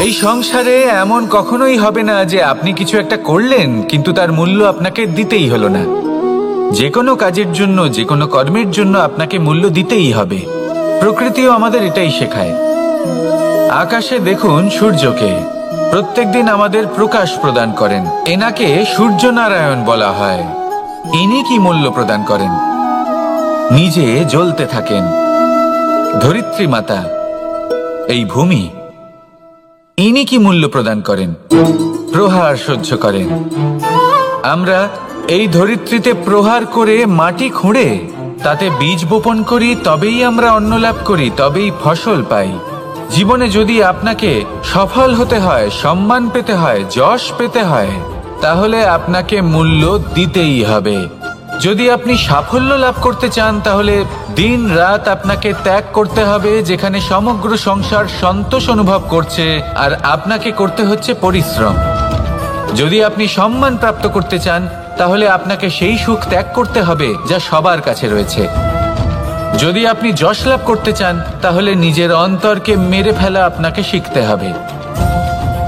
এই সংসারে এমন কখনোই হবে না যে আপনি কিছু একটা করলেন কিন্তু তার মূল্য আপনাকে দিতেই হলো না। যে কোনো কাজের জন্য, যে কোনো কর্মের জন্য আপনাকে মূল্য দিতেই হবে। প্রকৃতিও আমাদের এটাই শেখায়। আকাশে দেখুন সূর্যকে, প্রত্যেকদিন আমাদের প্রকাশ প্রদান করেন। এনাকে সূর্যনারায়ণ বলা হয়। ইনি কি মূল্য প্রদান করেন? নিজে জ্বলতে থাকেন। ধরিত্রী মাতা, এই ভূমি, ইনি কি মূল্য প্রদান করেন? প্রহার সহ্য করেন। আমরা এই ধরিত্রীতে প্রহার করে মাটি খুঁড়ে তাতে বীজ বপন করি, তবেই আমরা অন্ন লাভ করি, তবেই ফসল পাই। জীবনে যদি আপনাকে সফল হতে হয়, সম্মান পেতে হয়, যশ পেতে হয়, তাহলে আপনাকে মূল্য দিতেই হবে। যদি আপনি সাফল্য লাভ করতে চান তাহলে দিন রাত আপনাকে ত্যাগ করতে হবে, যেখানে সমগ্র সংসার সন্তোষ অনুভব করছে আর আপনাকে করতে হচ্ছে পরিশ্রম। যদি আপনি সম্মান প্রাপ্ত করতে চান তাহলে আপনাকে সেই সুখ ত্যাগ করতে হবে যা সবার কাছে রয়েছে। যদি আপনি যশ লাভ করতে চান তাহলে নিজের অন্তরকে মেরে ফেলা আপনাকে শিখতে হবে,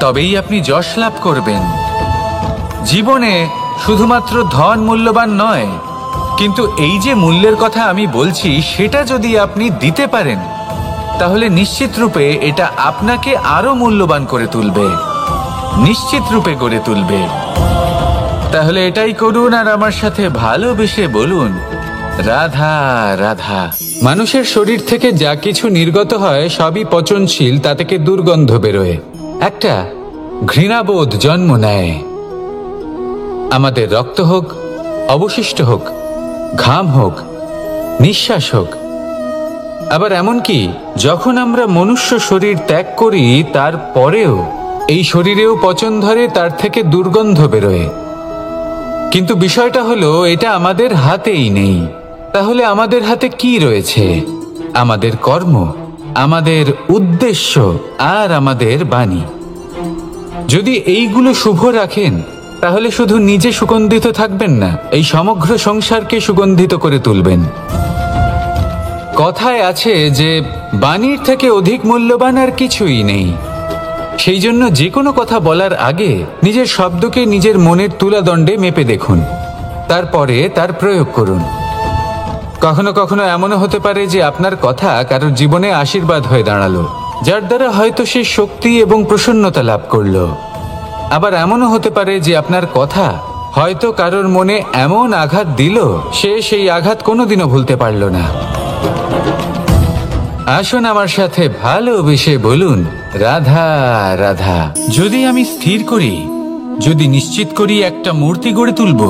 তবেই আপনি যশ লাভ করবেন। জীবনে শুধুমাত্র ধন মূল্যবান নয়, কিন্তু এই যে মূল্যের কথা আমি বলছি সেটা যদি আপনি দিতে পারেন তাহলে নিশ্চিত রূপে এটা আপনাকে আরো মূল্যবান করে তুলবে, নিশ্চিত রূপে গড়ে তুলবে। তাহলে এটাই করুন আর আমার সাথে ভালোবেসে বলুন, রাধা রাধা। মানুষের শরীর থেকে যা কিছু নির্গত হয় সবই পচনশীল, তা থেকে দুর্গন্ধ বেরোয়, একটা ঘৃণাবোধ জন্ম নেয়। আমাদের রক্ত হোক, অবশিষ্ট হোক, ঘাম হোক, নিঃশ্বাস হোক, আবার এমনকি যখন আমরা মনুষ্য শরীর ত্যাগ করি তারপরেও এই শরীরেও পচন ধরে, তার থেকে দুর্গন্ধ বেরোয়। কিন্তু বিষয়টা হলো এটা আমাদের হাতেই নেই। তাহলে আমাদের হাতে কি রয়েছে? আমাদের কর্ম, আমাদের উদ্দেশ্য আর আমাদের বাণী। যদি এইগুলো শুভ রাখেন তাহলে শুধু নিজে সুগন্ধিত থাকবেন না, এই সমগ্র সংসারকে সুগন্ধিত করে তুলবেন। কথায় আছে যে বাণীর থেকে অধিক মূল্যবান আর কিছুই নেই। সেই জন্য যে কোনো কথা বলার আগে নিজের শব্দকে নিজের মনের তুলাদণ্ডে মেপে দেখুন, তারপরে তার প্রয়োগ করুন। কখনো কখনো এমনও হতে পারে যে আপনার কথা কারোর জীবনে আশীর্বাদ হয়ে দাঁড়ালো, যার দ্বারা হয়তো সে শক্তি এবং প্রসন্নতা লাভ করলো। আবার এমনও হতে পারে যে আপনার কথা হয়তো কারোর মনে এমন আঘাত দিল, সে সেই আঘাত কোনোদিনও ভুলতে পারল না। আসুন আমার সাথে ভালোবেসে বলুন, রাধা রাধা। যদি আমি স্থির করি, যদি নিশ্চিত করি একটা মূর্তি গড়ে তুলব,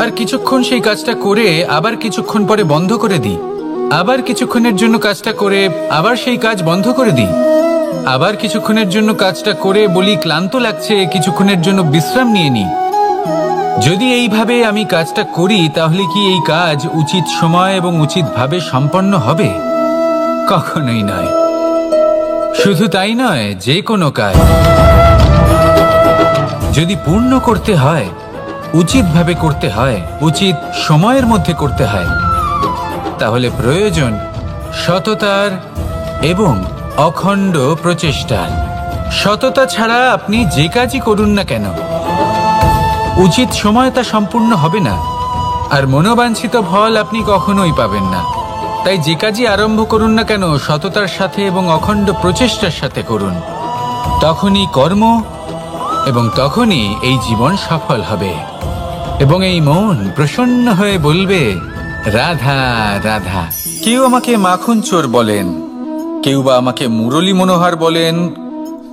আর কিছুক্ষণ সেই কাজটা করে আবার কিছুক্ষণ পরে বন্ধ করে দিই, আবার কিছুক্ষণের জন্য কাজটা করে আবার সেই কাজ বন্ধ করে দিই, আবার কিছুক্ষণের জন্য কাজটা করে বলি ক্লান্ত লাগছে, কিছুক্ষণের জন্য বিশ্রাম নিয়ে নিই, যদি এইভাবে আমি কাজটা করি তাহলে কি এই কাজ উচিত সময় এবং উচিতভাবে সম্পন্ন হবে? কখনোই নয়। শুধু তাই নয়, যে কোনো কাজ যদি পূর্ণ করতে হয়, উচিতভাবে করতে হয়, উচিত সময়ের মধ্যে করতে হয়, তাহলে প্রয়োজন সততার এবং অখণ্ড প্রচেষ্টার। সততা ছাড়া আপনি যে কাজই করুন না কেন, উচিত সময় তা সম্পূর্ণ হবে না, আর মনোবাঞ্ছিত ফল আপনি কখনোই পাবেন না। তাই যে কাজই আরম্ভ করুন না কেন সততার সাথে এবং অখণ্ড প্রচেষ্টার সাথে করুন, তখনই কর্ম এবং তখনই এই জীবন সফল হবে এবং এই মন প্রসন্ন হয়ে বলবে, রাধা রাধা। কেউ আমাকে মাখন চোর বলেন, কেউ বা আমাকে মুরলী মনোহর বলেন,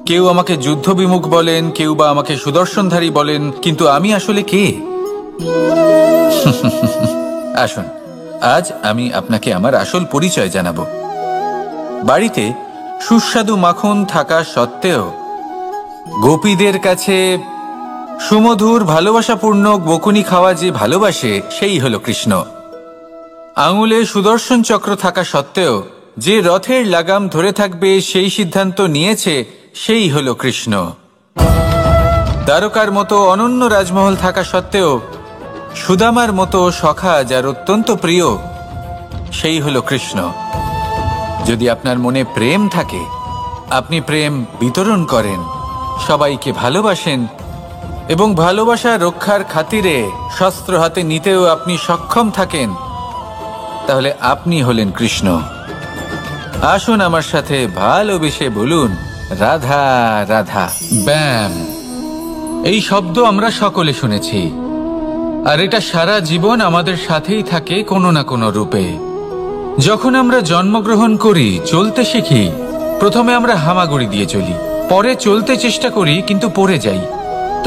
কেউ আমাকে যুদ্ধ বিমুখ বলেন, কেউ বা আমাকে সুদর্শনধারী বলেন, কিন্তু আমি আসলে কে? আসুন, আজ আমি আপনাকে আমার আসল পরিচয় জানাবো। বাড়িতে সুস্বাদু মাখন থাকা সত্ত্বেও গোপীদের কাছে সুমধুর ভালোবাসাপূর্ণ বকুনি খাওয়া যে ভালোবাসে, সেই হলো কৃষ্ণ। আঙুলে সুদর্শন চক্র থাকা সত্ত্বেও যে রথের লাগাম ধরে থাকবে সেই সিদ্ধান্ত নিয়েছে, সেই হলো কৃষ্ণ। দ্বারকার মতো অনন্য রাজমহল থাকা সত্ত্বেও সুদামার মতো সখা যার অত্যন্ত প্রিয়, সেই হলো কৃষ্ণ। যদি আপনার মনে প্রেম থাকে আপনি প্রেম বিতরণ করেন, সবাইকে ভালোবাসেন এবং ভালোবাসা রক্ষার খাতিরে শস্ত্র হাতে নিতেও আপনি সক্ষম থাকেন, তাহলে আপনি হলেন কৃষ্ণ। আসুন আমার সাথে ভালোবেসে বলুন, রাধা রাধা। ব্যায়াম, এই শব্দ আমরা সকলে শুনেছি, আর এটা সারা জীবন আমাদের সাথেই থাকে কোনো না কোনো রূপে। যখন আমরা জন্মগ্রহণ করি, চলতে শিখি, প্রথমে আমরা হামাগুড়ি দিয়ে চলি, পরে চলতে চেষ্টা করি কিন্তু পড়ে যাই।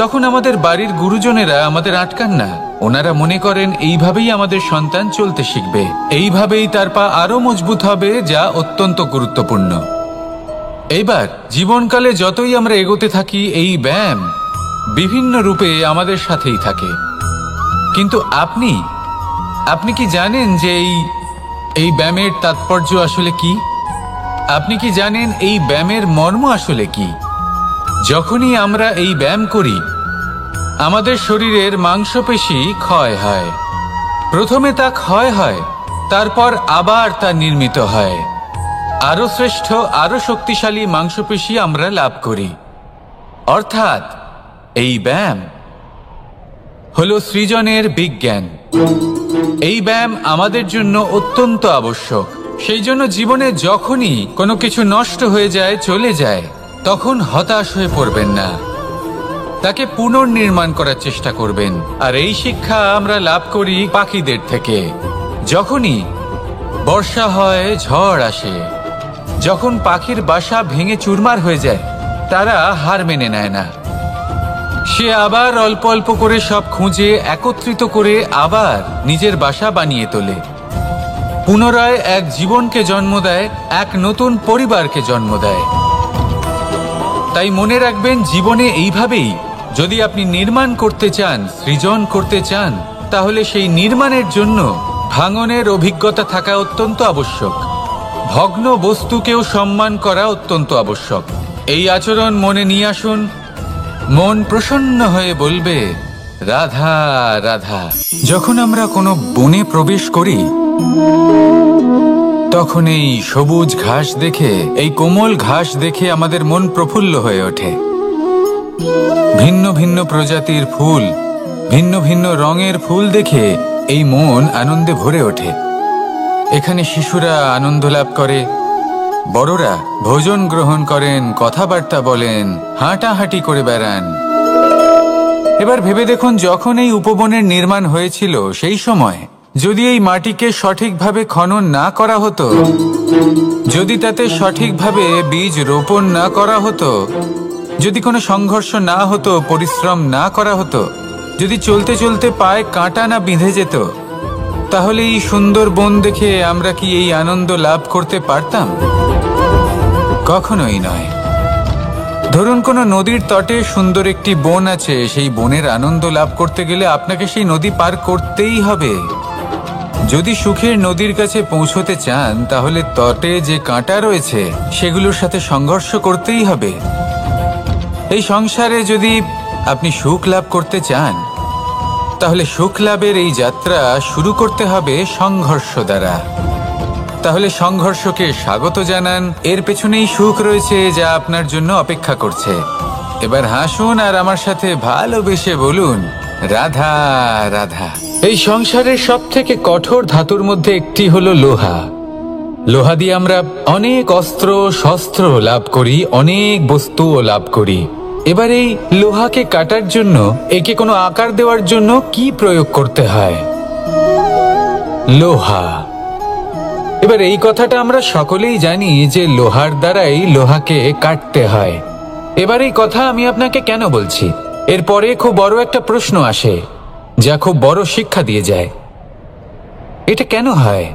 তখন আমাদের বাড়ির গুরুজনেরা আমাদের আটকান না, ওনারা মনে করেন এইভাবেই আমাদের সন্তান চলতে শিখবে, এইভাবেই তার পা আরো মজবুত হবে, যা অত্যন্ত গুরুত্বপূর্ণ। এইবার জীবনকালে যতই আমরা এগোতে থাকি, এই ব্যায়াম বিভিন্ন রূপে আমাদের সাথেই থাকে। কিন্তু আপনি কি জানেন যে এই ব্যায়ামের তাৎপর্য আসলে কি? আপনি কি জানেন এই ব্যায়ামের মর্ম আসলে কি? যখনই আমরা এই ব্যায়াম করি, আমাদের শরীরের মাংসপেশি ক্ষয় হয়। প্রথমে তা ক্ষয় হয়, তারপর আবার তা নির্মিত হয়। আরো শ্রেষ্ঠ, আরো শক্তিশালী মাংসপেশি আমরা লাভ করি। অর্থাৎ এই ব্যায়াম হলো সৃজনের বিজ্ঞান। এই ব্যায়াম আমাদের জন্য অত্যন্ত আবশ্যক। সেই জন্য জীবনে যখনই কোনো কিছু নষ্ট হয়ে যায়, চলে যায়, তখন হতাশ হয়ে পড়বেন না, তাকে পুনর্নির্মাণ করার চেষ্টা করবেন। আর এই শিক্ষা আমরা লাভ করি পাখিদের থেকে। যখনই বর্ষা হয়, ঝড় আসে, যখন পাখির বাসা ভেঙে চুরমার হয়ে যায়, তারা হার মেনে নেয় না। সে আবার অল্প অল্প করে সব খুঁজে একত্রিত করে আবার নিজের বাসা বানিয়ে তোলে, পুনরায় এক জীবনকে জন্ম দেয়, এক নতুন পরিবারকে জন্ম দেয়। তাই মনে রাখবেন, জীবনে এইভাবেই যদি আপনি নির্মাণ করতে চান, সৃজন করতে চান, তাহলে সেই নির্মাণের জন্য ভাঙনের অভিজ্ঞতা থাকা অত্যন্ত আবশ্যক। ভগ্ন বস্তুকেও সম্মান করা অত্যন্ত আবশ্যক। এই আচরণ মনে নিয়ে আসুন, মন প্রসন্ন হয়ে বলবে, রাধা রাধা। যখন আমরা কোনো বনে প্রবেশ করি, তখন এই সবুজ ঘাস দেখে, এই কোমল ঘাস দেখে আমাদের মন প্রফুল্ল হয়ে ওঠে। ভিন্ন ভিন্ন প্রজাতির ফুল, ভিন্ন ভিন্ন রঙের ফুল দেখে এই মন আনন্দে ভরে ওঠে। এখানে শিশুরা আনন্দ লাভ করে, বড়রা ভোজন গ্রহণ করেন, কথাবার্তা বলেন, হাঁটাহাঁটি করে বেড়ান। এবার ভেবে দেখুন, যখন এই উপবনের নির্মাণ হয়েছিল, সেই সময় যদি এই মাটিকে সঠিকভাবে খনন না করা হতো, যদি তাতে সঠিকভাবে বীজ রোপণ না করা হতো, যদি কোনো সংঘর্ষ না হতো, পরিশ্রম না করা হতো, যদি চলতে চলতে পায়ে কাঁটা না বিঁধে যেত, তাহলে এই সুন্দর বন দেখে আমরা কি এই আনন্দ লাভ করতে পারতাম? কখনোই নয়। ধরুন কোনো নদীর তটে সুন্দর একটি বন আছে, সেই বনের আনন্দ লাভ করতে গেলে আপনাকে সেই নদী পার করতেই হবে। যদি সুখের নদীর কাছে পৌঁছতে চান, তাহলে তটে যে কাঁটা রয়েছে সেগুলোর সাথে সংঘর্ষ করতেই হবে। এই সংসারে যদি আপনি সুখ লাভ করতে চান, তাহলে সুখ লাভের এই যাত্রা শুরু করতে হবে সংঘর্ষ দ্বারা। তাহলে সংঘর্ষকে স্বাগত জানান, এর পেছনেই সুখ রয়েছে যা আপনার জন্য অপেক্ষা করছে। এবার হাসুন আর আমার সাথে ভালোবেসে বলুন, রাধা রাধা। এই সংসারের সব থেকে কঠোর ধাতুর মধ্যে একটি হলো লোহা। লোহা দিয়ে আমরা অনেক অস্ত্র শস্ত্র লাভ করি, অনেক বস্তুও লাভ করি। এবার এই লোহাকে কাটার জন্য, একে কোনো আকার দেওয়ার জন্য কি প্রয়োগ করতে হয়? লোহা। এবার এই কথাটা আমরা সকলেই জানি যে লোহার দ্বারাই লোহাকে কাটতে হয়। এবার এই কথা আমি আপনাকে কেন বলছি? এরপরে খুব বড় একটা প্রশ্ন আসে, যা খুব বড় শিক্ষা দিয়ে যায়। এটা কেন হয়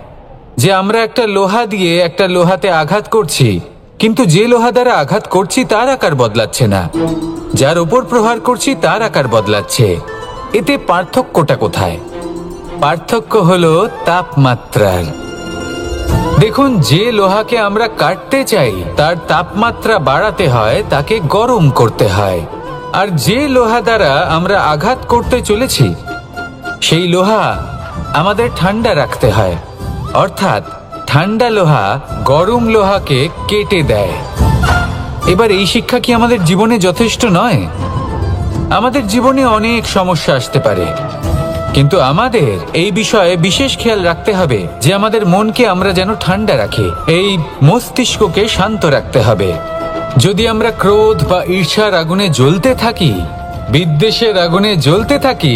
যে আমরা একটা লোহা দিয়ে একটা লোহাতে আঘাত করছি, কিন্তু যে লোহা দ্বারা আঘাত করছি তার আকার বদলাচ্ছে না, যার উপর প্রহার করছি তার আকার বদলাচ্ছে? এতে পার্থক্যটা কোথায়? পার্থক্য হলো তাপমাত্রার। দেখুন, যে লোহাকে আমরা কাটতে চাই তার তাপমাত্রা বাড়াতে হয়, তাকে গরম করতে হয়। আর যে লোহা দ্বারা আমরা আঘাত করতে চলেছি, সেই লোহা আমাদের ঠান্ডা রাখতে হয়। অর্থাৎ ঠান্ডা লোহা গরম লোহাকে কেটে দেয়। এবার এই শিক্ষা কি আমাদের জীবনে যথেষ্ট নয়? আমাদের জীবনে অনেক সমস্যা আসতে পারে, কিন্তু আমাদের এই বিষয়ে বিশেষ খেয়াল রাখতে হবে যে আমাদের মনকে আমরা যেন ঠান্ডা রাখি, এই মস্তিষ্ককে শান্ত রাখতে হবে। যদি আমরা ক্রোধ বা ঈর্ষার আগুনে জ্বলতে থাকি, বিদ্বেষের আগুনে জ্বলতে থাকি,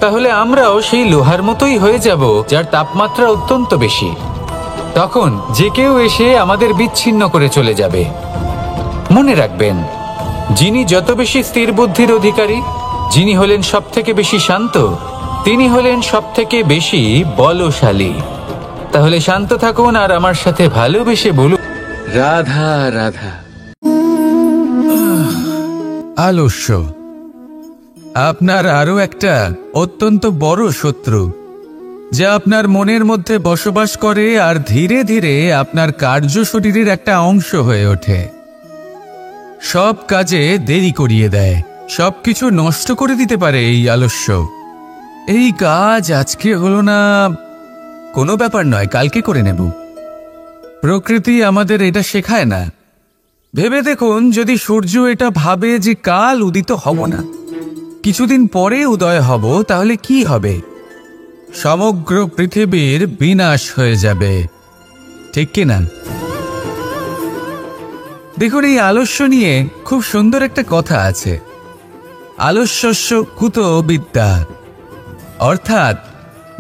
তাহলে আমরাও সেই লোহার মতোই হয়ে যাব যার তাপমাত্রা অত্যন্ত বেশি। তখন যে কেউ এসে আমাদের বিচ্ছিন্ন করে চলে যাবে। মনে রাখবেন, যিনি যত বেশি স্থির বুদ্ধির অধিকারী, যিনি হলেন সবথেকে বেশি শান্ত, তিনি হলেন সবথেকে বেশি বলশালী। তাহলে শান্ত থাকুন আর আমার সাথে ভালোবেসে বলুন, রাধা রাধা। আলস্য আপনার আরো একটা অত্যন্ত বড় শত্রু, যা আপনার মনের মধ্যে বসবাস করে আর ধীরে ধীরে আপনার কার্য শরীরের একটা অংশ হয়ে ওঠে। সব কাজে দেরি করিয়ে দেয়, সবকিছু নষ্ট করে দিতে পারে এই আলস্য। এই কাজ আজকে হলো না, কোনো ব্যাপার নয়, কালকে করে নেব। প্রকৃতি আমাদের এটা শেখায় না। ভেবে দেখুন, যদি সূর্য এটা ভাবে যে কাল উদিত হব না, কিছুদিন পরে উদয় হব, তাহলে কি হবে? সমগ্র পৃথিবীর বিনাশ হয়ে যাবে, ঠিক কিনা? দেখুন, এই আলস্য নিয়ে খুব সুন্দর একটা কথা আছে, আলস্যস্য কুতো বিদ্যা। অর্থাৎ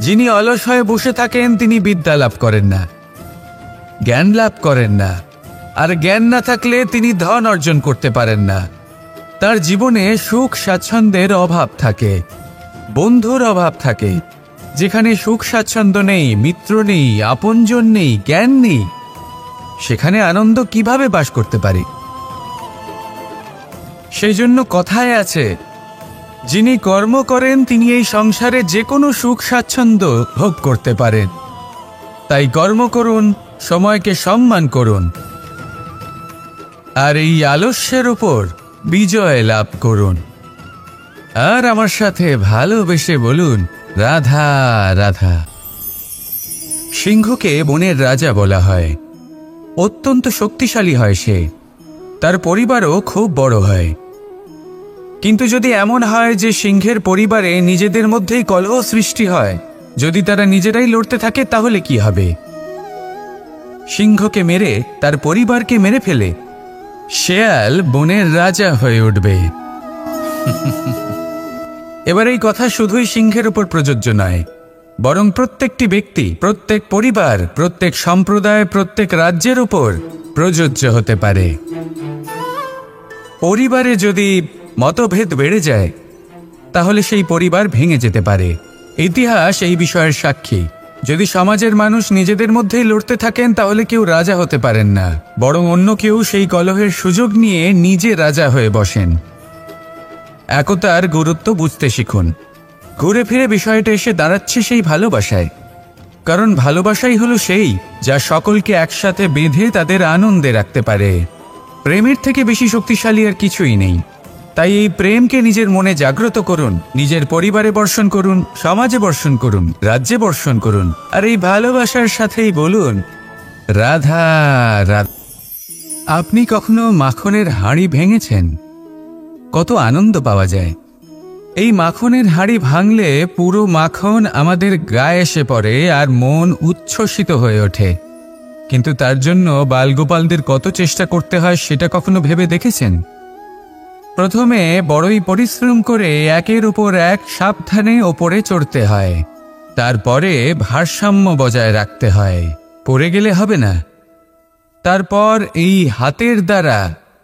যিনি অলস হয়ে বসে থাকেন তিনি বিদ্যা লাভ করেন না, জ্ঞান লাভ করেন না, আর জ্ঞান না থাকলে তিনি ধন অর্জন করতে পারেন না। তার জীবনে সুখ স্বাচ্ছন্দ্যের অভাব থাকে, বন্ধুর অভাব থাকে। যেখানে সুখ স্বাচ্ছন্দ্য নেই, মিত্র নেই, আপনজন নেই, জ্ঞান নেই, সেখানে আনন্দ কিভাবে বাস করতে পারে? সেই জন্য কথায় আছে, যিনি কর্ম করেন তিনি এই সংসারে যে কোনো সুখ স্বাচ্ছন্দ্য ভোগ করতে পারেন। তাই কর্ম করুন, সময়কে সম্মান করুন, আর এই আলস্যের উপর বিজয় লাভ করুন। আর আমার সাথে ভালোবেসে বলুন, রাধা রাধা। সিংহকে বনের রাজা বলা হয়। অত্যন্ত শক্তিশালী হয় সে, তার পরিবারও খুব বড় হয়। কিন্তু যদি এমন হয় যে সিংহের পরিবারে নিজেদের মধ্যেই কলহ সৃষ্টি হয়, যদি তারা নিজেরাই লড়তে থাকে, তাহলে কি হবে? সিংহকে মেরে তার পরিবারকে মেরে ফেলে শেয়াল বনের রাজা হয়ে উঠবে। এবার এই কথা শুধুই সিংহের উপর প্রযোজ্য নয়, বরং প্রত্যেকটি ব্যক্তি, প্রত্যেক পরিবার, প্রত্যেক সম্প্রদায়, প্রত্যেক রাজ্যের উপর প্রযোজ্য হতে পারে। পরিবারে যদি মতভেদ বেড়ে যায়, তাহলে সেই পরিবার ভেঙে যেতে পারে। ইতিহাস এই বিষয়ের সাক্ষী। যদি সমাজের মানুষ নিজেদের মধ্যেই লড়তে থাকেন, তাহলে কেউ রাজা হতে পারেন না, বরং অন্য কেউ সেই কলহের সুযোগ নিয়ে নিজে রাজা হয়ে বসেন। একতার গুরুত্ব বুঝতে শিখুন। ঘুরে ফিরে বিষয়টা এসে দাঁড়াচ্ছে সেই ভালোবাসায়, কারণ ভালোবাসাই হলো সেই যা সকলকে একসাথে বেঁধে তাদের আনন্দে রাখতে পারে। প্রেমের থেকে বেশি শক্তিশালী আর কিছুই নেই। তাই এই প্রেমকে নিজের মনে জাগ্রত করুন, নিজের পরিবারে বর্ষণ করুন, সমাজে বর্ষণ করুন, রাজ্যে বর্ষণ করুন, আর এই ভালোবাসার সাথেই বলুন, রাধা রাধা। আপনি কখনো মাখনের হাঁড়ি ভেঙেছেন? কত আনন্দ পাওয়া যায়। এই মাখনের হাঁড়ি ভাঙলে পুরো মাখন আমাদের গায়ে এসে পড়ে আর মন উচ্ছ্বসিত হয়ে ওঠে। কিন্তু তার জন্য বালগোপালদের কত চেষ্টা করতে হয় সেটা কখনো ভেবে দেখেছেন? প্রথমে বড়ই পরিশ্রম করে একের উপর এক সাবধানে ওপরে চড়তে হয়, তারপরে ভারসাম্য বজায় রাখতে হয়, পড়ে গেলে হবে না। তারপর এই হাতের দ্বারা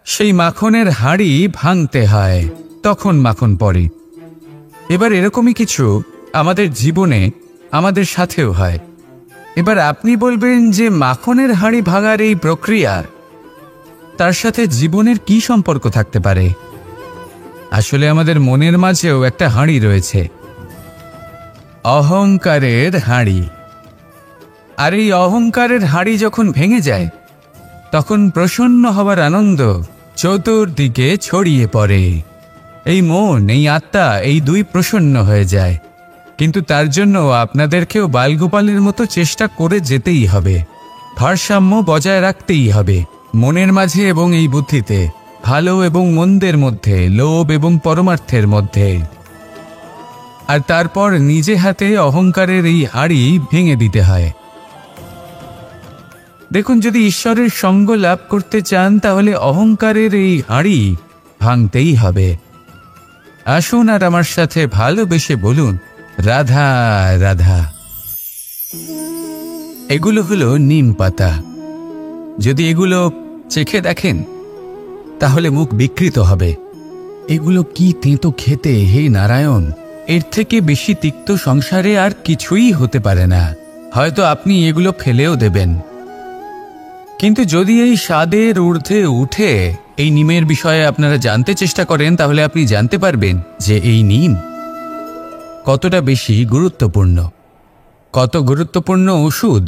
সেই মাখনের হাঁড়ি ভাঙতে হয়, তখন মাখন পড়ে। এবার এরকমই কিছু আমাদের জীবনে আমাদের সাথেও হয়। এবার আপনি বলবেন যে মাখনের হাঁড়ি ভাঙার এই প্রক্রিয়া, তার সাথে জীবনের কি সম্পর্ক থাকতে পারে? আসলে আমাদের মনের মাঝেও একটা হাঁড়ি রয়েছে, অহংকারের হাঁড়ি। আর এই অহংকারের হাঁড়ি যখন ভেঙে যায়, তখন প্রসন্ন হবার আনন্দ চতুর্দিকে ছড়িয়ে পড়ে। এই মন, এই আত্মা, এই দুই প্রসন্ন হয়ে যায়। কিন্তু তার জন্য আপনাদেরকেও বালগোপালের মতো চেষ্টা করে যেতেই হবে, ভারসাম্য বজায় রাখতেই হবে। মনের মাঝে এবং এই বুদ্ধিতে, ভালো এবং মন্দের মধ্যে, লোভ এবং পরমার্থের মধ্যে। আর তারপর নিজে হাতে অহংকারের এই হাড়ি ভেঙে দিতে হয়। দেখুন, যদি ঈশ্বরের সঙ্গ লাভ করতে চান তাহলে অহংকারের এই হাড়ি ভাঙতেই হবে। আসুন আর আমার সাথে ভালোবেসে বলুন, রাধা রাধা। এগুলো হলো নিম পাতা। যদি এগুলো চেখে দেখেন তাহলে মুখ বিকৃত হবে। এগুলো কি তেঁতো খেতে, হে নারায়ণ! এর থেকে বেশি তিক্ত সংসারে আর কিছুই হতে পারে না। হয়তো আপনি এগুলো ফেলেও দেবেন, কিন্তু যদি এই স্বাদের ঊর্ধ্বে উঠে এই নিমের বিষয়ে আপনারা জানতে চেষ্টা করেন তাহলে আপনি জানতে পারবেন যে এই নিম কতটা বেশি গুরুত্বপূর্ণ, কত গুরুত্বপূর্ণ ওষুধ,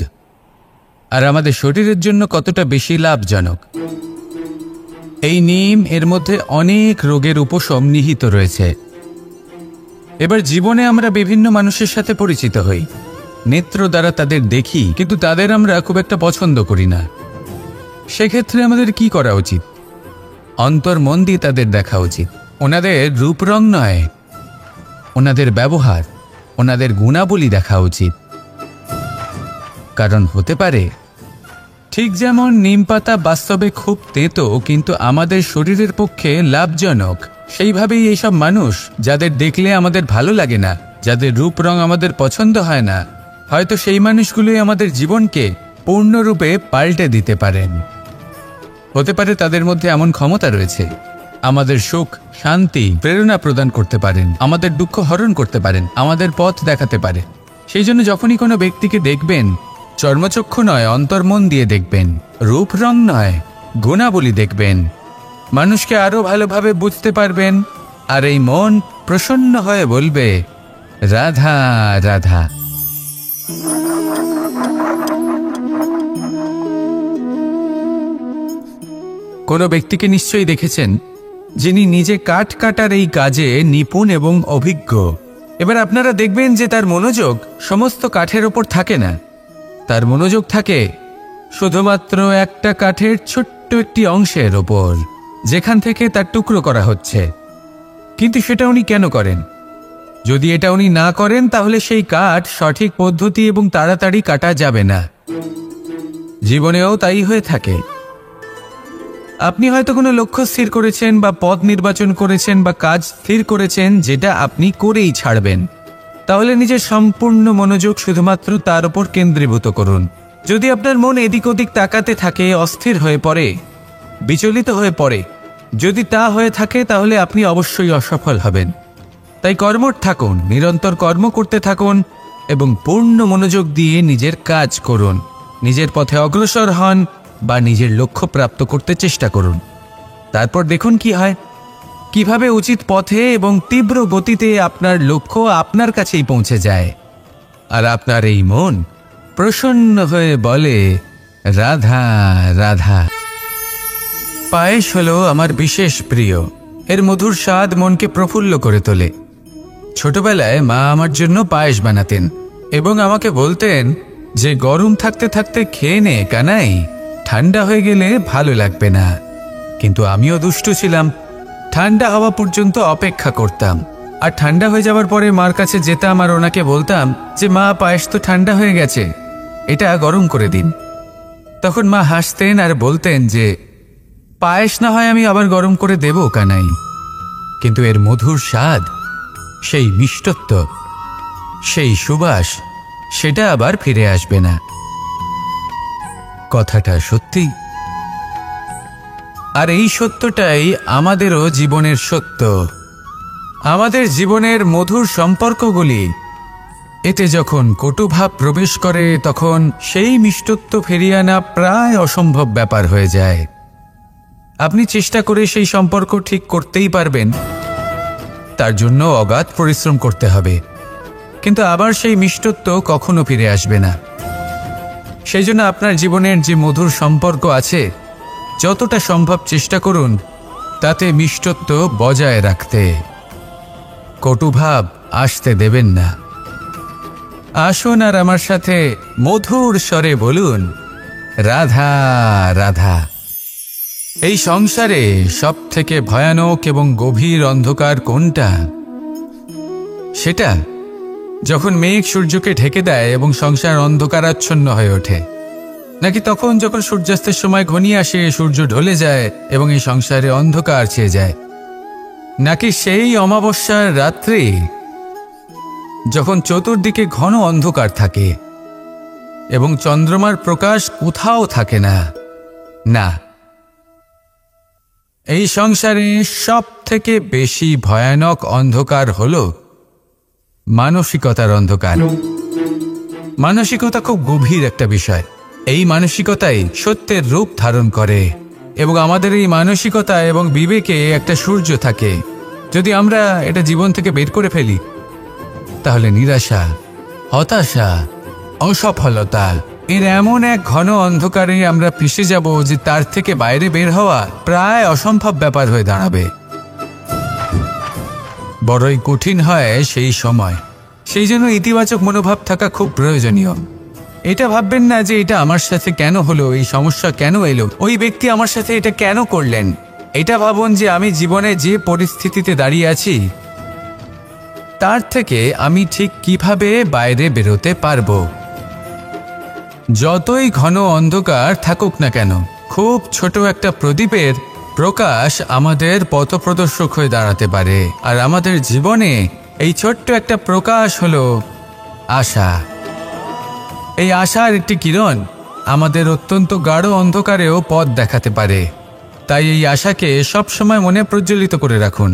আর আমাদের শরীরের জন্য কতটা বেশি লাভজনক। এই নিম, এর মধ্যে অনেক রোগের উপশম নিহিত রয়েছে। এবার জীবনে আমরা বিভিন্ন মানুষের সাথে পরিচিত হই, নেত্র দ্বারা তাদের দেখি, কিন্তু তাদের আমরা খুব একটা পছন্দ করি না। সেক্ষেত্রে আমাদের কি করা উচিত? অন্তর মন দিয়ে তাদের দেখা উচিত। ওনাদের রূপ রং নয়, ওনাদের ব্যবহার, ওনাদের গুণাবলী দেখা উচিত। কারণ হতে পারে ঠিক যেমন নিম পাতা বাস্তবে খুব তেঁতো কিন্তু আমাদের শরীরের পক্ষে লাভজনক, সেইভাবেই এইসব মানুষ যাদের দেখলে আমাদের ভালো লাগে না, যাদের রূপ রং আমাদের পছন্দ হয় না, হয়তো সেই মানুষগুলোই আমাদের জীবনকে পূর্ণরূপে পাল্টে দিতে পারেন। হতে পারে তাদের মধ্যে এমন ক্ষমতা রয়েছে, আমাদের সুখ, শান্তি, প্রেরণা প্রদান করতে পারেন, আমাদের দুঃখ হরণ করতে পারেন, আমাদের পথ দেখাতে পারে। সেই জন্য যখনই কোনো ব্যক্তিকে দেখবেন, চর্মচক্ষু নয় অন্তর্মন দিয়ে দেখবেন, রূপ রং নয় গুণাবলী দেখবেন, মানুষকে আরো ভালোভাবে বুঝতে পারবেন। আর এই মন প্রসন্ন হয়ে বলবে, রাধা রাধা। কোনো ব্যক্তিকে নিশ্চয়ই দেখেছেন যিনি নিজে কাঠ কাটার এই কাজে নিপুণ এবং অভিজ্ঞ। এবার আপনারা দেখবেন যে তার মনোযোগ সমস্ত কাঠের ওপর থাকে না, তার মনোযোগ থাকে শুধুমাত্র একটা কাঠের ছোট্ট একটি অংশের ওপর, যেখান থেকে তার টুকরো করা হচ্ছে। কিন্তু সেটা উনি কেন করেন? যদি এটা উনি না করেন তাহলে সেই কাঠ সঠিক পদ্ধতি এবং তাড়াতাড়ি কাটা যাবে না। জীবনেও তাই হয়ে থাকে। আপনি হয়তো কোনো লক্ষ্য স্থির করেছেন বা পথ নির্বাচন করেছেন বা কাজ স্থির করেছেন যেটা আপনি করেই ছাড়বেন। তাহলে নিজের সম্পূর্ণ মনোযোগ শুধুমাত্র তার উপর কেন্দ্রীভূত করুন। যদি আপনার মন এদিক ওদিক তাকাতে থাকে, অস্থির হয়ে পড়ে, বিচলিত হয়ে পড়ে, যদি তা হয়ে থাকে তাহলে আপনি অবশ্যই অসফল হবেন। তাই কর্মঠ থাকুন, নিরন্তর কর্ম করতে থাকুন এবং পূর্ণ মনোযোগ দিয়ে নিজের কাজ করুন। নিজের পথে অগ্রসর হন বা নিজের লক্ষ্য প্রাপ্ত করতে চেষ্টা করুন। তারপর দেখুন কি হয়, কিভাবে উচিত পথে এবং তীব্র গতিতে আপনার লক্ষ্য আপনার কাছেই পৌঁছে যায়। আর আপনার এই মন প্রসন্ন হয়ে বলে, রাধা রাধা। পায়েস হলো আমার বিশেষ প্রিয়। এর মধুর স্বাদ মনকে প্রফুল্ল করে তোলে। ছোটবেলায় মা আমার জন্য পায়েস বানাতেন এবং আমাকে বলতেন যে গরম থাকতে থাকতে খেয়ে নে কানাই, ঠান্ডা হয়ে গেলে ভালো লাগবে না। কিন্তু আমিও দুষ্টু ছিলাম, ঠান্ডা হওয়া পর্যন্ত অপেক্ষা করতাম, আর ঠান্ডা হয়ে যাওয়ার পরে মার কাছে যেতাম আর ওনাকে বলতাম যে মা, পায়েস তো ঠান্ডা হয়ে গেছে, এটা গরম করে দিন। তখন মা হাসতেন আর বলতেন যে পায়েস না হয় আমি আবার গরম করে দেব কানাই, কিন্তু এর মধুর স্বাদ, সেই মিষ্টত্ব, সেই সুবাস, সেটা আবার ফিরে আসবে না। কথাটা সত্যি। আর এই সত্যটাই আমাদেরও জীবনের সত্য। আমাদের জীবনের মধুর সম্পর্কগুলি, এতে যখন কটুভাব প্রবেশ করে তখন সেই মিষ্টত্ব ফিরিয়ে আনা প্রায় অসম্ভব ব্যাপার হয়ে যায়। আপনি চেষ্টা করে সেই সম্পর্ক ঠিক করতেই পারবেন, তার জন্য অগাধ পরিশ্রম করতে হবে, কিন্তু আবার সেই মিষ্টত্ব কখনো ফিরে আসবে না। সেই জন্য আপনার জীবনের যে মধুর সম্পর্ক আছে, যতটা সম্ভব চেষ্টা করুন তাতে মিষ্টত্ব বজায় রাখতে। কটুভাব আসতে দেবেন না। আসুন আর আমার সাথে মধুর স্বরে বলুন, রাধা রাধা। এই সংসারে সব থেকে ভয়ানক এবং গভীর অন্ধকার কোনটা? সেটা যখন মেঘ সূর্যকে ঢেকে দেয় এবং সংসার অন্ধকারাচ্ছন্ন হয়ে ওঠে, নাকি তখন যখন সূর্যাস্তের সময় ঘনিয়ে আসে, সূর্য ঢলে যায় এবং এই সংসারে অন্ধকার ছেয়ে যায়, নাকি সেই অমাবস্যার রাত্রি যখন চতুর্দিকে ঘন অন্ধকার থাকে এবং চন্দ্রমার প্রকাশ কোথাও থাকে না? না, এই সংসারে সব থেকে বেশি ভয়ানক অন্ধকার হল মানসিকতার অন্ধকার। মানসিকতা খুব গভীর একটা বিষয়। এই মানসিকতাই সত্যের রূপ ধারণ করে এবং আমাদের এই মানসিকতা এবং বিবেকে একটা সূর্য থাকে। যদি আমরা এটা জীবন থেকে বের করে ফেলি, তাহলে নিরাশা, হতাশা, অসফলতা এর এমন এক ঘন অন্ধকারে আমরা পিষে যাব যে তার থেকে বাইরে বের হওয়া প্রায় অসম্ভব ব্যাপার হয়ে দাঁড়াবে। বড়ই কঠিন হয় সেই সময়। সেই জন্য ইতিবাচক মনোভাব থাকা খুব প্রয়োজনীয়। এটা ভাববেন না যে এটা আমার সাথে কেন হলো, এই সমস্যা কেন এলো, ওই ব্যক্তি আমার সাথে এটা কেন করলেন। এটা ভাবুন যে আমি জীবনে যে পরিস্থিতিতে দাঁড়িয়ে আছি তার থেকে আমি ঠিক কিভাবে বাইরে বেরোতে পারবো। যতই ঘন অন্ধকার থাকুক না কেন, খুব ছোট একটা প্রদীপের প্রকাশ আমাদের পথপ্রদর্শক হয়ে দাঁড়াতে পারে। আর আমাদের জীবনে এই ছোট্ট একটা প্রকাশ হলো আশা। এই আশার একটি কিরণ আমাদের অত্যন্ত গাঢ় অন্ধকারেও পথ দেখাতে পারে। তাই এই আশাকে সবসময় মনে প্রজ্বলিত করে রাখুন।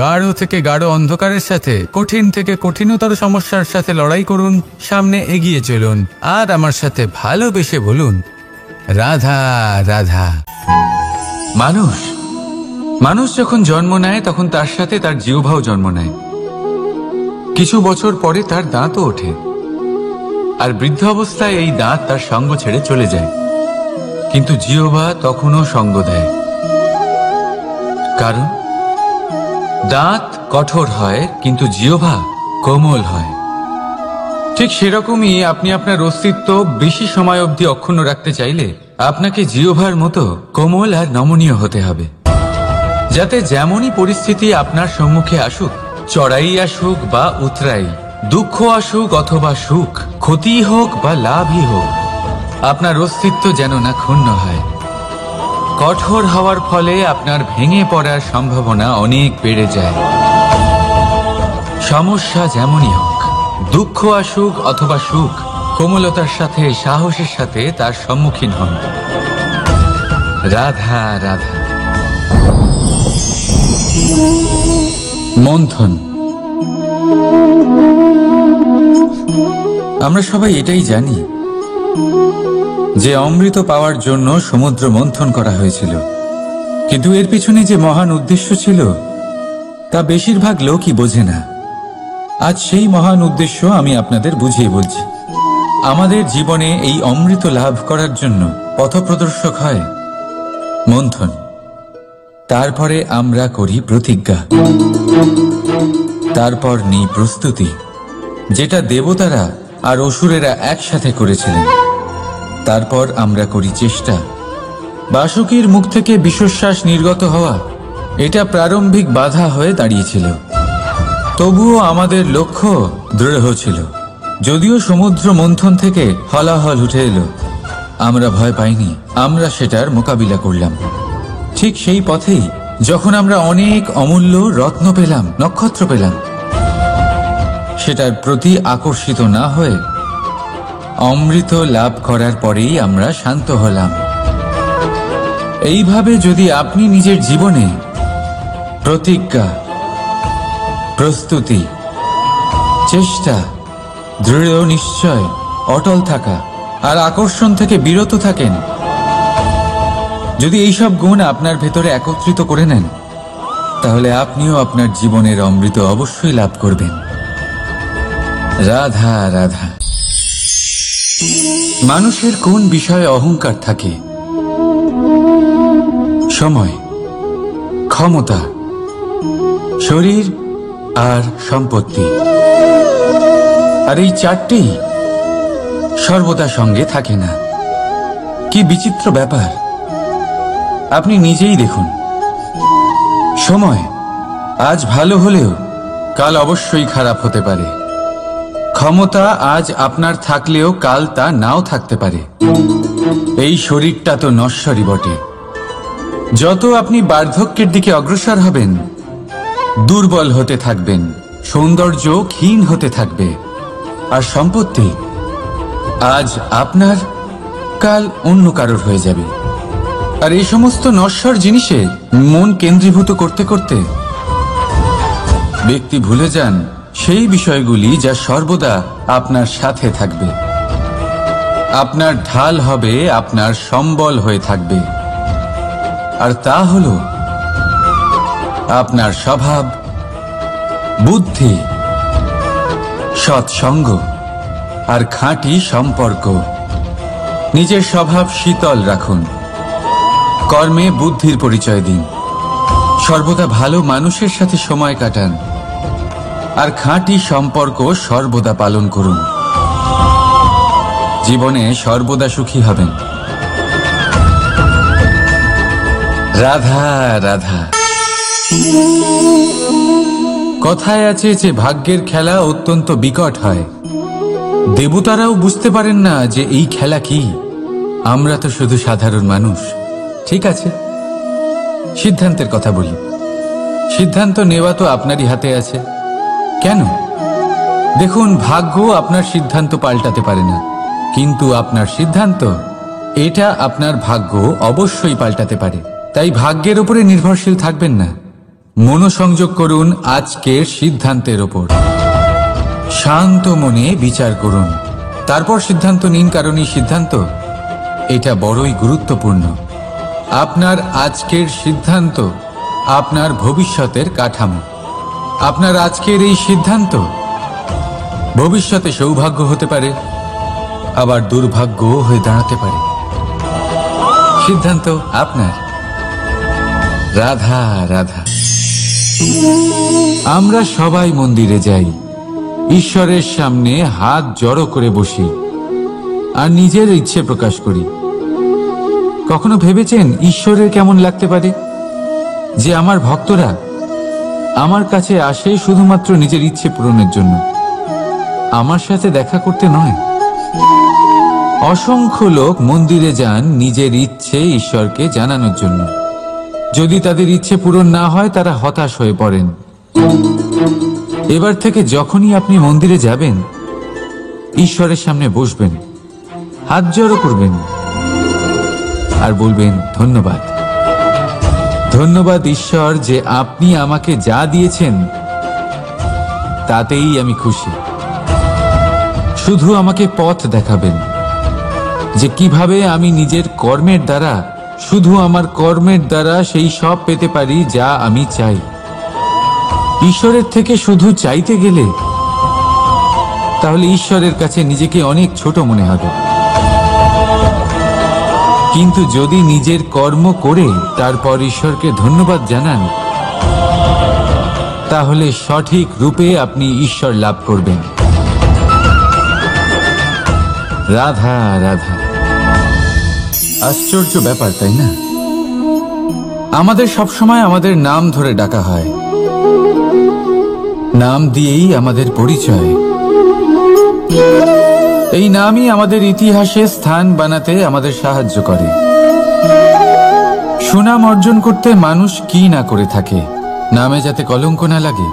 গাঢ় থেকে গাঢ় অন্ধকারের সাথে, কঠিন থেকে কঠিনতর সমস্যার সাথে লড়াই করুন, সামনে এগিয়ে চলুন, আর আমার সাথে ভালোবেসে বলুন, রাধা রাধা। মানুষ যখন জন্ম নেয় তখন তার সাথে তার জিহ্বাও জন্ম নেয়। কিছু বছর পরে তার দাঁতও ওঠে, আর বৃদ্ধ অবস্থায় এই দাঁত তার সঙ্গ ছেড়ে চলে যায়। কিন্তু জিহ্বা তখনও সঙ্গ দেয়, কারণ দাঁত কঠোর হয় কিন্তু জিহ্বা কোমল হয়। ঠিক সেরকমই আপনি আপনার অস্তিত্ব বেশি সময় অবধি অক্ষুণ্ণ রাখতে চাইলে আপনাকে জিহ্বার মতো কোমল আর নমনীয় হতে হবে, যাতে যেমনই পরিস্থিতি আপনার সম্মুখে আসুক, চড়াই আসুক বা উতরাই, দুঃখ আসুক অথবা সুখ, ক্ষতি হোক বা লাভই হোক, আপনার অস্তিত্ব যেন না ক্ষুণ্ণ হয়। কঠোর হওয়ার ফলে আপনার ভেঙে পড়ার সম্ভাবনা অনেক বেড়ে যায়। সমস্যা যেমনই হোক, দুঃখ আসুক অথবা সুখ, কোমলতার সাথে, সাহসের সাথে তার সম্মুখীন হন। রাধা রাধা। মন্থন। আমরা সবাই এটাই জানি যে অমৃত পাওয়ার জন্য সমুদ্র মন্থন করা হয়েছিল, কিন্তু এর পিছনে যে মহান উদ্দেশ্য ছিল তা বেশিরভাগ লোকই বোঝে না। আজ সেই মহান উদ্দেশ্য আমি আপনাদের বুঝিয়ে বলছি। আমাদের জীবনে এই অমৃত লাভ করার জন্য পথপ্রদর্শক হয় মন্থন। তারপরে আমরা করি প্রতিজ্ঞা, তারপর নিই প্রস্তুতি, যেটা দেবতারা আর অসুরেরা একসাথে করেছিলেন। তারপর আমরা করি চেষ্টা। বাসুকীর মুখ থেকে বিশ্বশ্বাস নির্গত হওয়া এটা প্রারম্ভিক বাধা হয়ে দাঁড়িয়েছিল, তবুও আমাদের লক্ষ্য দৃঢ় ছিল। যদিও সমুদ্র মন্থন থেকে হলাহল উঠে এলো, আমরা ভয় পাইনি, আমরা সেটার মোকাবিলা করলাম। ঠিক সেই পথেই যখন আমরা অনেক অমূল্য রত্ন পেলাম, নক্ষত্র পেলাম, সেটার প্রতি আকর্ষিত না হয়ে অমৃত লাভ করার পরেই আমরা শান্ত হলাম। এইভাবে যদি আপনি নিজের জীবনে প্রতিজ্ঞা, প্রস্তুতি, চেষ্টা, দৃঢ় নিশ্চয়, অটল থাকা আর আকর্ষণ থেকে বিরত থাকেন, যদি এইসব গুণ আপনার ভেতরে একত্রিত করে নেন, তাহলে আপনিও আপনার জীবনের অমৃত অবশ্যই লাভ করবেন। রাধা রাধা। মানুষের কোন বিষয়ে অহংকার থাকে? সময়, ক্ষমতা, শরীর আর সম্পত্তি। আর এই চারটেই সর্বদা সঙ্গে থাকে না। কি বিচিত্র ব্যাপার! আপনি নিজেই দেখুন, সময় আজ ভালো হলেও কাল অবশ্যই খারাপ হতে পারে। ক্ষমতা আজ আপনার থাকলেও কাল তা নাও থাকতে পারে। এই শরীরটা তো নশ্বরই বটে। যত আপনি বার্ধক্যের দিকে অগ্রসর হবেন, দুর্বল হতে থাকবেন, সৌন্দর্য ক্ষীণ হতে থাকবে, আর সম্পত্তি আজ আপনার, কাল অন্য কারোর হয়ে যাবে। আর এই সমস্ত নশ্বর জিনিসে মন কেন্দ্রীভূত করতে করতে ব্যক্তি ভুলে যান সেই বিষয়গুলি যা সর্বদা আপনার সাথে থাকবে, আপনার ঢাল হবে, আপনার সম্বল হয়ে থাকবে। আর তা হল আপনার স্বভাব, বুদ্ধি, সৎসঙ্গ আর খাঁটি সম্পর্ক। নিজের স্বভাব শীতল রাখুন, কর্মে বুদ্ধির পরিচয় দিন, সর্বদা ভালো মানুষের সাথে সময় কাটান, আর খাঁটি সম্পর্ক সর্বদা পালন করুন। জীবনে সর্বদা সুখী হবেন। রাধা রাধা। কথায় আছে যে ভাগ্যের খেলা অত্যন্ত বিকট হয়। দেবতারাও বুঝতে পারেন না যে এই খেলা কি। আমরা তো শুধু সাধারণ মানুষ। ঠিক আছে, সিদ্ধান্তের কথা বলি। সিদ্ধান্ত নেওয়া তো আপনারই হাতে আছে। কেন? দেখুন, ভাগ্য আপনার সিদ্ধান্ত পাল্টাতে পারে না, কিন্তু আপনার সিদ্ধান্ত, এটা আপনার ভাগ্য অবশ্যই পাল্টাতে পারে। তাই ভাগ্যের উপরে নির্ভরশীল থাকবেন না। মনোসংযোগ করুন আজকের সিদ্ধান্তের ওপর। শান্ত মনে বিচার করুন, তারপর সিদ্ধান্ত নিন, কারণ এই সিদ্ধান্ত এটা বড়ই গুরুত্বপূর্ণ। আপনার আজকের সিদ্ধান্ত আপনার ভবিষ্যতের কাঠামো। আপনার আজকের এই সিদ্ধান্ত ভবিষ্যতে সৌভাগ্য হতে পারে, আবার দুর্ভাগ্য হয়ে দাঁড়াতে পারে। সিদ্ধান্ত আপনার। রাধা রাধা। আমরা সবাই মন্দিরে যাই, ঈশ্বরের সামনে হাত জড়ো করে বসি আর নিজের ইচ্ছে প্রকাশ করি। কখনো ভেবেছেন ঈশ্বরের কেমন লাগতে পারে যে আমার ভক্তরা আমার কাছে আসে শুধুমাত্র নিজের ইচ্ছে পূরণের জন্য, আমার সাথে দেখা করতে নয়? অসংখ্য লোক মন্দিরে যান নিজের ইচ্ছে ঈশ্বরকে জানানোর জন্য। যদি তাদের ইচ্ছে পূরণ না হয়, তারা হতাশ হয়ে পড়েন। এবার থেকে যখনই আপনি মন্দিরে যাবেন, ঈশ্বরের সামনে বসবেন, হাত জড়ো করবেন আর বলবেন, ধন্যবাদ, ধন্যবাদ ঈশ্বর যে আপনি আমাকে যা দিয়েছেন তাতেই আমি খুশি। শুধু আমাকে পথ দেখাবেন যে কিভাবে আমি নিজের কর্মের দ্বারা, শুধু আমার কর্মের দ্বারা সেই সব পেতে পারি যা আমি চাই। ঈশ্বরের থেকে শুধু চাইতে গেলে তাহলে ঈশ্বরের কাছে নিজেকে অনেক ছোট মনে হবে। কিন্তু যদি নিজের কর্ম করে তারপর ঈশ্বরকে ধন্যবাদ জানান, তাহলে সঠিক রূপে আপনি ঈশ্বর লাভ করবেন। রাধা রাধা। আশ্চর্য ব্যাপার, তাই না? আমাদের সবসময় আমাদের নাম ধরে ডাকা হয়, নাম দিয়েই আমাদের পরিচয়। এই নামই আমাদের ইতিহাসে স্থান বানাতে আমাদের সাহায্য করে। সুনাম অর্জন করতে মানুষ কি না করে থাকে, নামে যাতে কলঙ্ক না লাগে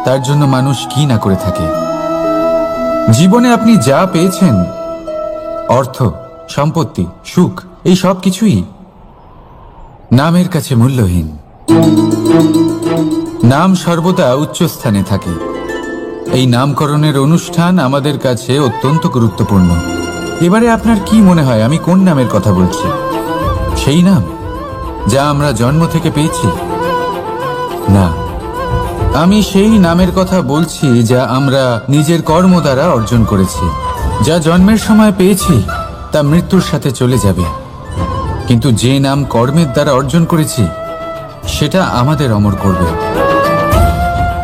তার জন্য মানুষ কি না করে থাকে। জীবনে আপনি যা পেয়েছেন, অর্থ, সম্পত্তি, সুখ, এই সব কিছুই নামের কাছে মূল্যহীন। নাম সর্বদা উচ্চ স্থানে থাকে। এই নামকরণের অনুষ্ঠান আমাদের কাছে অত্যন্ত গুরুত্বপূর্ণ। এবারে আপনার কি মনে হয় আমি কোন নামের কথা বলছি? সেই নাম যা আমরা জন্ম থেকে পেয়েছি? না, আমি সেই নামের কথা বলছি যা আমরা নিজের কর্ম দ্বারা অর্জন করেছি। যা জন্মের সময় পেয়েছি তা মৃত্যুর সাথে চলে যাবে, কিন্তু যে নাম কর্মের দ্বারা অর্জন করেছি সেটা আমাদের অমর করবে।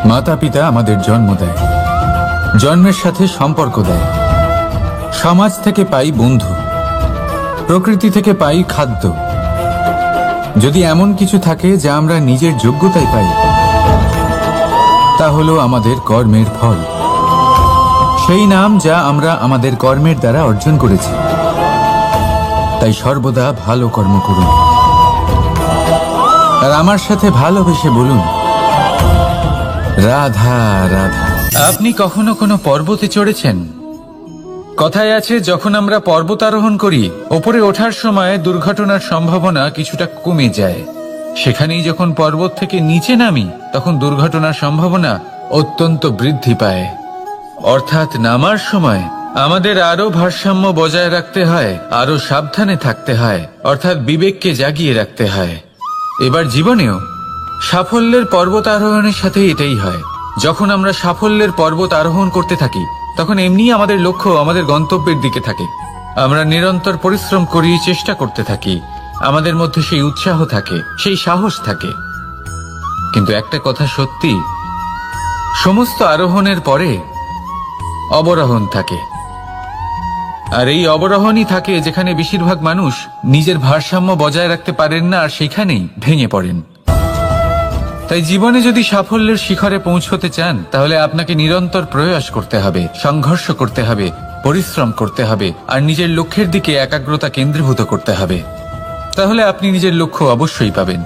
মাতা পিতা আমাদের জন্ম দেয়, জন্মের সাথে সম্পর্ক দেয়, সমাজ থেকে পাই বন্ধু, প্রকৃতি থেকে পাই খাদ্য, যদি এমন কিছু থাকে যা আমরা নিজের যোগ্যতায় পাই, তা হলো আমাদের কর্মের ফল, সেই নাম যা আমরা আমাদের কর্মের দ্বারা অর্জন করেছি। তাই সর্বদা ভালো কর্ম করুন, আর আমার সাথে ভালোবেসে বলুন, রাধা রাধা। আপনি কখনো কোনো পর্বতে চড়েছেন? কথায় আছে, যখন আমরা পর্বত আরোহণ করি, ওপরে ওঠার সময় দুর্ঘটনার সম্ভাবনা কিছুটা কমে যায়। সেখানেই যখন পর্বত থেকে নিচে নামি, তখন দুর্ঘটনার সম্ভাবনা অত্যন্ত বৃদ্ধি পায়। অর্থাৎ নামার সময় আমাদের আরো ভারসাম্য বজায় রাখতে হয়, আরো সাবধানে থাকতে হয়, অর্থাৎ বিবেককে জাগিয়ে রাখতে হয়। এবার জীবনেও সাফল্যের পর্বত আরোহণের সাথে এটাই হয়। যখন আমরা সাফল্যের পর্বত আরোহণ করতে থাকি, তখন এমনি আমাদের লক্ষ্য আমাদের গন্তব্যের দিকে থাকে। আমরা নিরন্তর পরিশ্রম করি, চেষ্টা করতে থাকি, আমাদের মধ্যে সেই উৎসাহ থাকে, সেই সাহস থাকে। কিন্তু একটা কথা সত্যি, সমস্ত আরোহণের পরে অবরোহণ থাকে। আর এই অবরোহণই থাকে যেখানে বেশিরভাগ মানুষ নিজের ভারসাম্য বজায় রাখতে পারেন না, আর সেখানেই ভেঙে পড়েন। তাই জীবনে যদি সাফল্যের শিখরে পৌঁছতে চান, তাহলে আপনাকে নিরন্তর প্রয়াস করতে হবে, সংঘর্ষ করতে হবে, পরিশ্রম করতে হবে, আর নিজের লক্ষ্যের দিকে একাগ্রতা কেন্দ্রীভূত করতে হবে। তাহলে আপনি নিজের লক্ষ্য অবশ্যই পাবেন।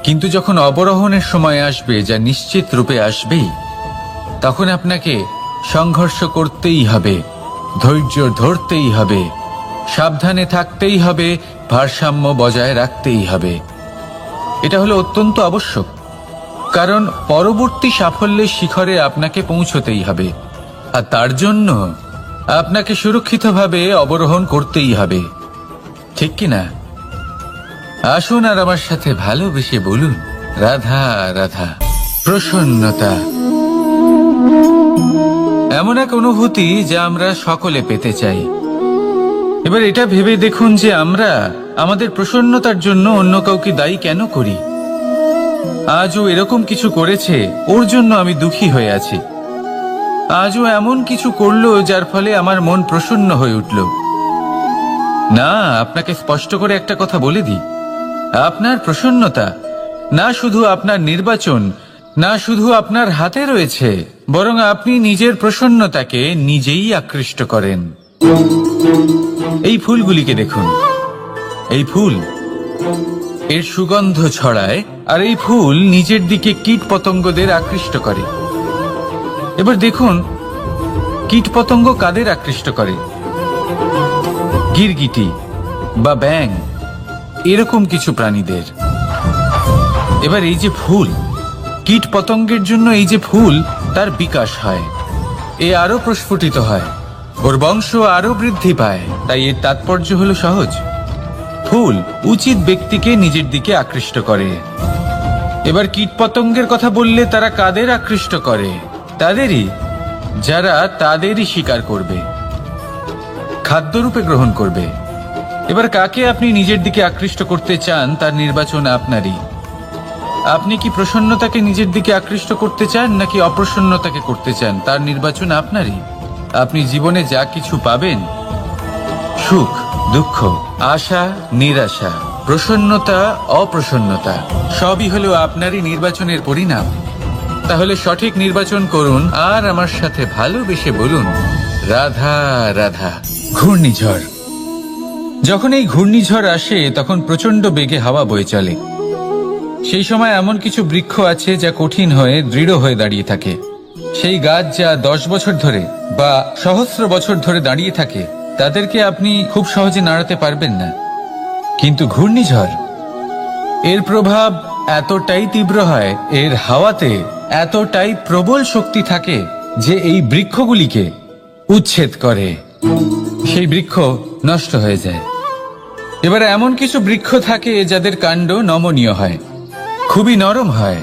কিন্তু যখন অবরোহণের সময় আসবে, যা নিশ্চিত রূপে আসবেই, তখন আপনাকে সংঘর্ষ করতেই হবে, ধৈর্য ধরতেই হবে, সাবধানে থাকতেই হবে, ভারসাম্য বজায় রাখতেই হবে। এটা হলো অত্যন্ত আবশ্যক, কারণ পরবর্তী সাফল্যের শিখরে আপনাকে পৌঁছতেই হবে, আর তার জন্য আপনাকে সুরক্ষিতভাবে অবরোহণ করতেই হবে। ঠিক কিনা? আসুন আর আমার সাথে ভালোবেসে বলুন, রাধা রাধা। প্রসন্নতা এমন এক অনুভূতি যা আমরা সকলে পেতে চাই। এবার এটা ভেবে দেখুন যে আমরা আমাদের প্রসন্নতার জন্য অন্য কাউকে দায়ী কেন করি। আজও এরকম কিছু করেছে, ওর জন্য আমি দুঃখী হয়ে আছি। আজও এমন কিছু করলো যার ফলে আমার মন প্রসন্ন হয়ে উঠল। না, আপনাকে স্পষ্ট করে একটা কথা বলে দিই, আপনার প্রসন্নতা না শুধু আপনার নির্বাচন, না শুধু আপনার হাতে রয়েছে, বরং আপনি নিজের প্রসন্নতাকে নিজেই আকৃষ্ট করেন। এই ফুলগুলিকে দেখুন, এই ফুল এর সুগন্ধ ছড়ায়, আর এই ফুল নিজের দিকে কীট পতঙ্গদের আকৃষ্ট করে। এবার দেখুন, কীট পতঙ্গ কাদের আকৃষ্ট করে? গিরগিটি বা ব্যাঙ, এরকম কিছু প্রাণীদের। এবার এই যে ফুল, কীট পতঙ্গের জন্য এই যে ফুল, তার বিকাশ হয়, এ আরো প্রস্ফুটিত হয়, ওর বংশ আরো বৃদ্ধি পায়। তাই এর তাৎপর্য হলো সহজ, ফুল উচিত ব্যক্তিকে নিজের দিকে আকৃষ্ট করে। এবার কীট পতঙ্গের কথা বললে তারা কাদের আকৃষ্ট করে? তাদেরই, যারা তাদেরই শিকার করবে, খাদ্যরূপে গ্রহণ করবে। এবার কাকে আপনি নিজের দিকে আকৃষ্ট করতে চান, তার নির্বাচন আপনারই। আপনি কি প্রসন্নতাকে নিজের দিকে আকৃষ্ট করতে চান, নাকি অপ্রসন্নতাকে করতে চান, তার নির্বাচন আপনারই। আপনি জীবনে যা কিছু পাবেন, সুখ দুঃখ, আশা নিরাশা, প্রসন্নতা অপ্রসন্নতা, সবই হলো আপনারই নির্বাচনের পরিণাম। তাহলে সঠিক নির্বাচন করুন, আর আমার সাথে ভালোবেসে বলুন, রাধা রাধা। ঘূর্ণিঝড়, যখন এই ঘূর্ণিঝড় আসে, তখন প্রচন্ড বেগে হাওয়া বয়ে চলে। সেই সময় এমন কিছু বৃক্ষ আছে যা কঠিন হয়ে দৃঢ় হয়ে দাঁড়িয়ে থাকে। সেই গাছ যা 10 বছর ধরে বা সহস্র বছর ধরে দাঁড়িয়ে থাকে, তাদেরকে আপনি খুব সহজে নাড়াতে পারবেন না। কিন্তু ঘূর্ণিঝড়, এর প্রভাব এতটাই তীব্র হয়, এর হাওয়াতে এতটাই প্রবল শক্তি থাকে যে এই বৃক্ষগুলিকে উচ্ছেদ করে, সেই বৃক্ষ নষ্ট হয়ে যায়। এবার এমন কিছু বৃক্ষ থাকে যাদের কাণ্ড নমনীয় হয়, খুবই নরম হয়।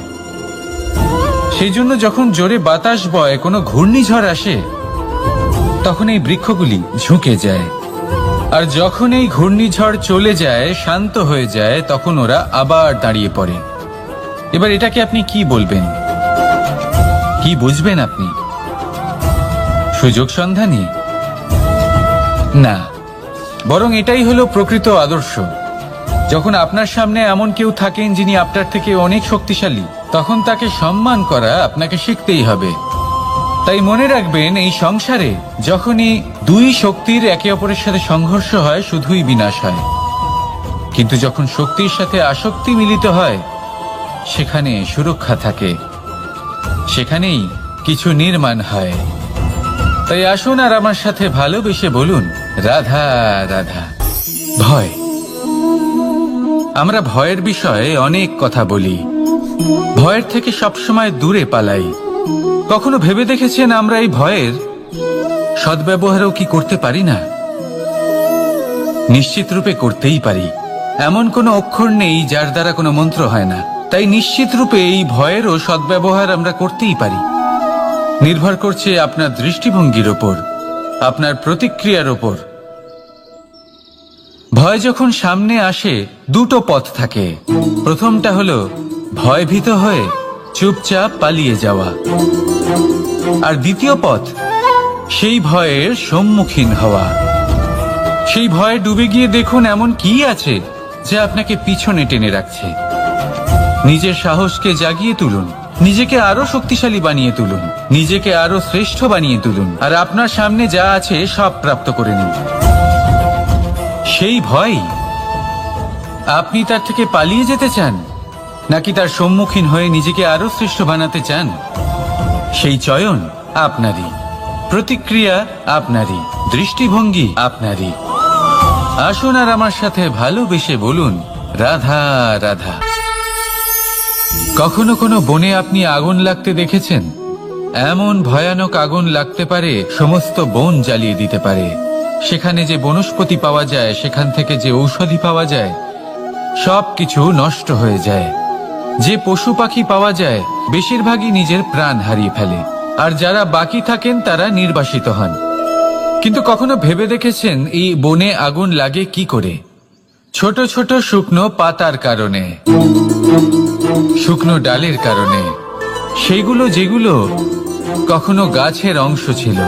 সেই জন্য যখন জোরে বাতাস বয়, কোনো ঘূর্ণিঝড় আসে, তখন এই বৃক্ষগুলি ঝুঁকে যায়। আর যখন এই ঘূর্ণিঝড় চলে যায়, শান্ত হয়ে যায়, তখন ওরা আবার দাঁড়িয়ে পড়ে। এবার এটাকে আপনি কি বলবেন, কি বুঝবেন আপনি? সুযোগ সন্ধানী? না, বরং এটাই হলো প্রকৃত আদর্শ। যখন আপনার সামনে এমন কেউ থাকেন যিনি আপনার থেকে অনেক শক্তিশালী, তখন তাকে সম্মান করা আপনাকে শিখতেই হবে। তাই মনে রাখবেন, এই সংসারে যখনই দুই শক্তির একে অপরের সাথে সংঘর্ষ হয় শুধুই বিনাশ হয়, কিন্তু যখন শক্তির সাথে আসক্তি মিলিত হয় সেখানে সুরক্ষা থাকে, সেখানেই কিছু নির্মাণ হয়। তাই আসুন আর আমার সাথে ভালোবেসে বলুন, রাধা রাধা। ভয়, আমরা ভয়ের বিষয়ে অনেক কথা বলি, ভয়ের থেকে সবসময় দূরে পালাই। কখনো ভেবে দেখেছেন আমরা এই ভয়ের সদ্ব্যবহারও কি করতে পারি না? নিশ্চিত রূপে করতেই পারি। এমন কোনো অক্ষর নেই যার দ্বারা কোনো মন্ত্র হয় না। তাই নিশ্চিত রূপে এই ভয়েরও সদ্ব্যবহার আমরা করতেই পারি। নির্ভর করছে আপনার দৃষ্টিভঙ্গির ওপর, আপনার প্রতিক্রিয়ার ওপর। ভয় যখন সামনে আসে দুটো পথ থাকে। প্রথমটা হলো ভয়ভীত হয়ে চুপচাপ পালিয়ে যাওয়া, আর দ্বিতীয় পথ সেই ভয়ের সম্মুখীন হওয়া। সেই ভয়ে ডুবে গিয়ে দেখুন এমন কি আছে যা আপনাকে পিছনে টেনে রাখছে। নিজের সাহসকে জাগিয়ে তুলুন, নিজেকে আরো শক্তিশালী বানিয়ে তুলুন, নিজেকে আরো শ্রেষ্ঠ বানিয়ে তুলুন, আর আপনার সামনে যা আছে সব প্রাপ্ত করে নিন। সেই ভয়, আপনি তার থেকে পালিয়ে যেতে চান নাকি তার সম্মুখীন হয়ে নিজেকে আরো শ্রেষ্ঠ বানাতে চান? সেই চয়ন আপনারই, প্রতিক্রিয়া আপনারই, দৃষ্টিভঙ্গি আপনারই। আসুন আর আমার সাথে ভালোবেসে বলুন, রাধা রাধা। কখনো কোনো বনে আপনি আগুন লাগতে দেখেছেন? এমন ভয়ানক আগুন লাগতে পারে সমস্ত বন জ্বালিয়ে দিতে পারে। সেখানে যে বনস্পতি পাওয়া যায়, সেখান থেকে যে ঔষধি পাওয়া যায়, সবকিছু নষ্ট হয়ে যায়। যে পশু পাখি পাওয়া যায় বেশিরভাগই নিজের প্রাণ হারিয়ে ফেলে, আর যারা বাকি থাকেন তারা নির্বাসিত হন। কিন্তু কখনো ভেবে দেখেছেন এই বনে আগুন লাগে কি করে? ছোট ছোট শুকনো পাতার কারণে, শুকনো ডালের কারণে, সেগুলো যেগুলো কখনো গাছের অংশ ছিল।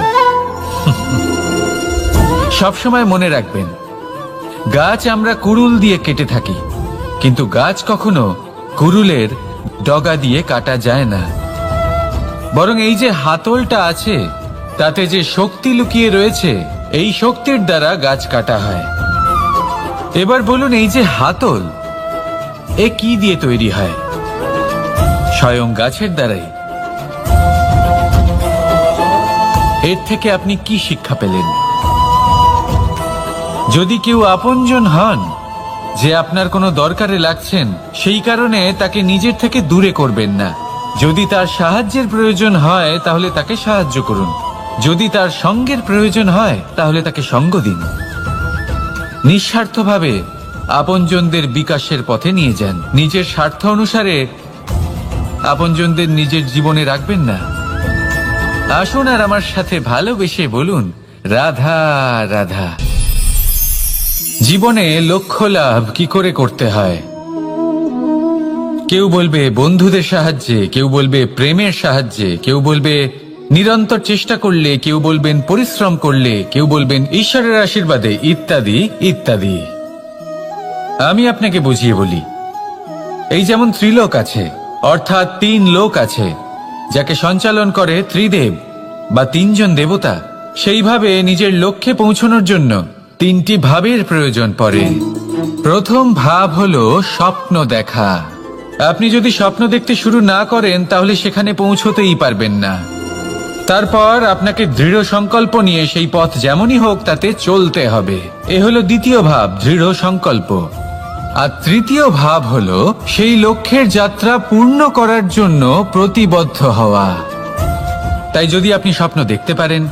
সবসময় মনে রাখবেন, গাছ আমরা কুড়ুল দিয়ে কেটে থাকি, কিন্তু গাছ কখনো কুড়ুলের ডগা দিয়ে কাটা যায় না। বরং এই যে হাতলটা আছে, তাতে যে শক্তি লুকিয়ে রয়েছে, এই শক্তির দ্বারা গাছ কাটা হয়। এবার বলুন, এই যে হাতল, এ কি দিয়ে তৈরি হয়? স্বয়ং গাছের দ্বারাই। এর থেকে আপনি কি শিক্ষা পেলেন? যদি কেউ আপনজন হন, যে আপনার কোনো দরকারে লাগছেন, সেই কারণে তাকে নিজের থেকে দূরে করবেন না। যদি তার সাহায্যের প্রয়োজন হয় তাহলে তাকে সাহায্য করুন, যদি তার সঙ্গের প্রয়োজন হয় তাহলে তাকে সঙ্গ দিন। নিঃস্বার্থভাবে আপনজনদের বিকাশের পথে নিয়ে যান। নিজের স্বার্থ অনুসারে আপনজনদের নিজের জীবনে রাখবেন না। আসুন আর আমার সাথে ভালোবেসে বলুন, রাধা রাধা। জীবনে লক্ষ্য লাভ কি করে করতে হয়? কেউ বলবে বন্ধুদের সাহায্যে, কেউ বলবে প্রেমের সাহায্যে, কেউ বলবে নিরন্তর চেষ্টা করলে, কেউ বলবেন পরিশ্রম করলে, কেউ বলবেন ঈশ্বরের আশীর্বাদে, ইত্যাদি ইত্যাদি। আমি আপনাকে বুঝিয়ে বলি, এই যেমন ত্রিলোক আছে, অর্থাৎ 3 লোক আছে, যাকে সঞ্চালন করে ত্রিদেব বা 3 জন দেবতা। সেইভাবে নিজের লক্ষ্যে পৌঁছানোর জন্য 3টি ভাবের প্রয়োজন পড়ে। প্রথম ভাব হলো স্বপ্ন দেখা। আপনি যদি স্বপ্ন দেখতে শুরু না করেন তাহলে সেখানে পৌঁছতেই পারবেন না। তারপর আপনাকে দৃঢ় সংকল্প নিয়ে সেই পথ যেমনই হোক তাতে চলতে হবে। এ হলো দ্বিতীয় ভাব, দৃঢ় সংকল্প। আর তৃতীয় ভাব হলো সেই লক্ষ্যের যাত্রা পূর্ণ করার জন্য প্রতিবদ্ধ হওয়া। তাই যদি আপনি স্বপ্ন দেখতে পারেন,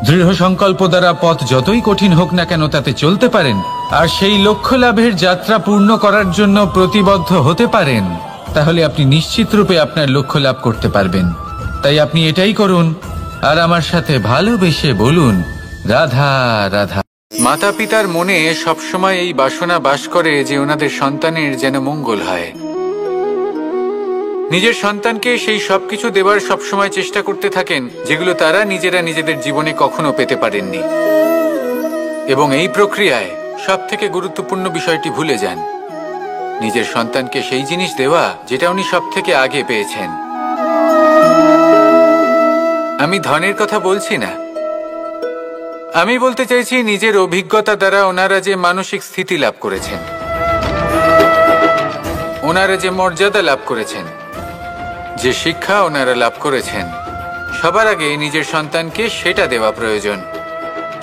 দৃঢ় সংকল্প দ্বারা পথ যতই কঠিন হোক না কেন তাতে চলতে পারেন, আর সেই লক্ষ্য লাভের যাত্রা পূর্ণ করার জন্য প্রতিবদ্ধ হতে পারেন, তাহলে আপনি নিশ্চিত রূপে আপনার লক্ষ্য লাভ করতে পারবেন। তাই আপনি এটাই করুন আর আমার সাথে ভালোবেসে বলুন, রাধা রাধা। মাতা পিতার মনে সবসময় এই বাসনা বাস করে যে ওনাদের সন্তানের যেন মঙ্গল হয়। নিজের সন্তানকে সেই সবকিছু দেবার সবসময় চেষ্টা করতে থাকেন যেগুলো তারা নিজেরা নিজেদের জীবনে কখনো পেতে পারেননি, এবং এই প্রক্রিয়ায় সব থেকে গুরুত্বপূর্ণ বিষয়টি ভুলে যান। নিজের সন্তানকে সেই জিনিস দেওয়া যেটা উনি সব থেকে আগে পেয়েছেন। আমি ধনের কথা বলছি না, আমি বলতে চাইছি নিজের অভিজ্ঞতা দ্বারা ওনারা যে মানসিক স্থিতি লাভ করেছেন, ওনারা যে মর্যাদা লাভ করেছেন, যে শিক্ষা ওনারা লাভ করেছেন, সবার আগে নিজের সন্তানকে সেটা দেওয়া প্রয়োজন।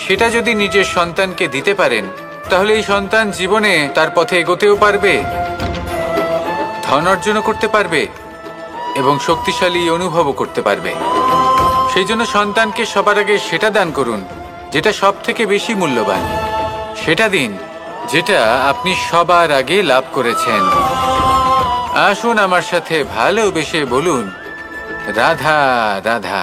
সেটা যদি নিজের সন্তানকে দিতে পারেন, তাহলে এই সন্তান জীবনে তার পথে এগোতেও পারবে, ধন অর্জনও করতে পারবে এবং শক্তিশালী অনুভবও করতে পারবে। সেই জন্য সন্তানকে সবার আগে সেটা দান করুন যেটা সব থেকে বেশি মূল্যবান। সেটা দিন যেটা আপনি সবার আগে লাভ করেছেন। আসুন আমার সাথে ভালোবেসে বলুন, রাধা রাধা।